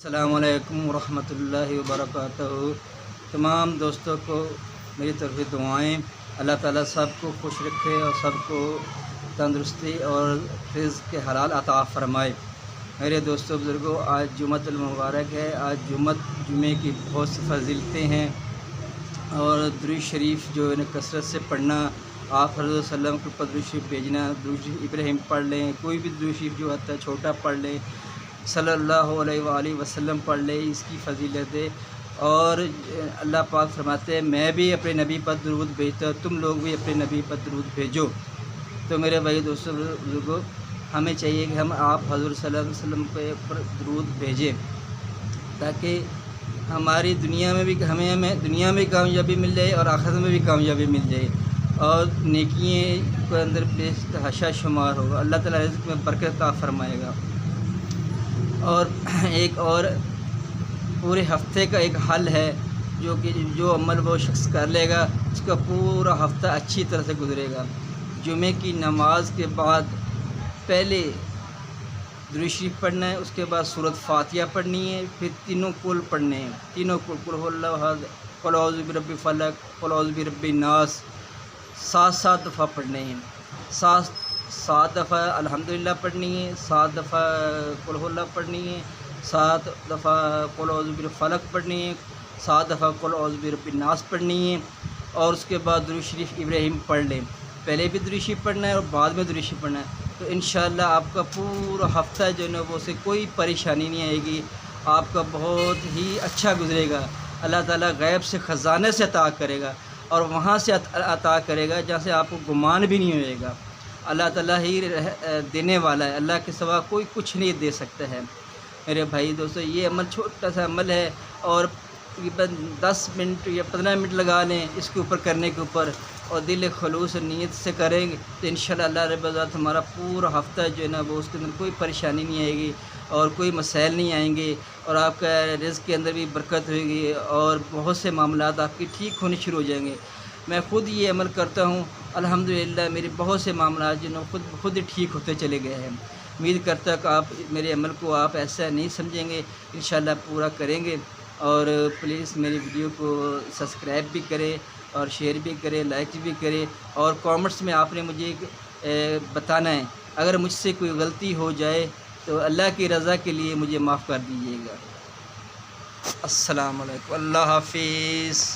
السلام علیکم ورحمۃ اللہ وبرکاتہ۔ تمام دوستوں کو میری طرف سے دعائیں، اللہ تعالیٰ سب کو خوش رکھے اور سب کو تندرستی اور رزق کے حلال عطا فرمائے۔ میرے دوستوں بزرگوں، آج جمعۃ المبارک ہے۔ آج جمعے کی بہت سی فضیلتیں ہیں اور درود شریف جو ہے کثرت سے پڑھنا، آپ حضرت صلی اللہ علیہ وسلم کے اوپر درود شریف بھیجنا، درود شریف ابراہیم پڑھ لیں، کوئی بھی درود شریف جو آتا ہے چھوٹا پڑھ لیں، صلی اللہ علیہ وآلہ وسلم پڑھ لے، اس کی فضیلت ہے۔ اور اللہ پاک فرماتے ہیں میں بھی اپنے نبی پر درود بھیجتا ہوں، تم لوگ بھی اپنے نبی پر درود بھیجو۔ تو میرے بھائی دوستوں بزرگوں، ہمیں چاہیے کہ ہم آپ حضرت صلی اللہ علیہ وسلم کے اوپر درود بھیجیں تاکہ ہماری دنیا میں بھی ہمیں دنیا میں کامیابی مل جائے اور آخرت میں بھی کامیابی مل جائے اور نیکیوں کے اندر حشر شمار ہوگا، اللہ تعالیٰ رزق میں برکت عطا فرمائے گا۔ اور ایک اور پورے ہفتے کا ایک حل ہے جو عمل وہ شخص کر لے گا، اس کا پورا ہفتہ اچھی طرح سے گزرے گا۔ جمعے کی نماز کے بعد پہلے درود شریف پڑھنا ہے، اس کے بعد سورۃ فاتحہ پڑھنی ہے، پھر تینوں کل پڑھنے ہیں، تینوں کل، قل هو اللہ احد، قل اعوذ برب الفلق، قل اعوذ برب الناس، 7 دفعہ پڑھنے ہیں۔ 7 دفعہ الحمدللہ پڑھنی ہے، 7 دفعہ قل هو اللہ پڑھنی ہے، 7 دفعہ قل اعوذ برب الفلق پڑھنی ہے، 7 دفعہ قل اعوذ برب الناس پڑھنی ہے، اور اس کے بعد درود شریف ابراہیم پڑھ لیں۔ پہلے بھی درود شریف پڑھنا ہے اور بعد میں درود شریف پڑھنا ہے، تو انشاءاللہ آپ کا پورا ہفتہ جو ہے نا وہ سے کوئی پریشانی نہیں آئے گی، آپ کا بہت ہی اچھا گزرے گا۔ اللہ تعالیٰ غیب سے خزانے سے عطا کرے گا اور وہاں سے عطا کرے گا جہاں سے آپ کو گمان بھی نہیں ہوئے گا۔ اللہ تعالیٰ ہی دینے والا ہے، اللہ کے سوا کوئی کچھ نہیں دے سکتا ہے۔ میرے بھائی دوستو، یہ عمل چھوٹا سا عمل ہے اور 10 منٹ یا 15 منٹ لگا لیں اس کے اوپر کرنے کے اوپر، اور دل خلوص نیت سے کریں گے تو انشاءاللہ اللہ رب العزت ہمارا پورا ہفتہ جو ہے نا وہ اس کے اندر کوئی پریشانی نہیں آئے گی اور کوئی مسائل نہیں آئیں گے، اور آپ کا رزق کے اندر بھی برکت ہوئے گی اور بہت سے معاملات آپ کے ٹھیک ہونے شروع ہو جائیں گے۔ میں خود یہ عمل کرتا ہوں، الحمدللہ میرے بہت سے معاملات جو ہے خود ٹھیک ہوتے چلے گئے ہیں۔ امید کرتا ہوں کہ آپ میرے عمل کو آپ ایسا نہیں سمجھیں گے، انشاءاللہ پورا کریں گے۔ اور پلیز میری ویڈیو کو سبسکرائب بھی کریں اور شیئر بھی کریں، لائک بھی کریں، اور کامنٹس میں آپ نے مجھے بتانا ہے، اگر مجھ سے کوئی غلطی ہو جائے تو اللہ کی رضا کے لیے مجھے معاف کر دیجیے گا۔ السلام علیکم، اللہ حافظ۔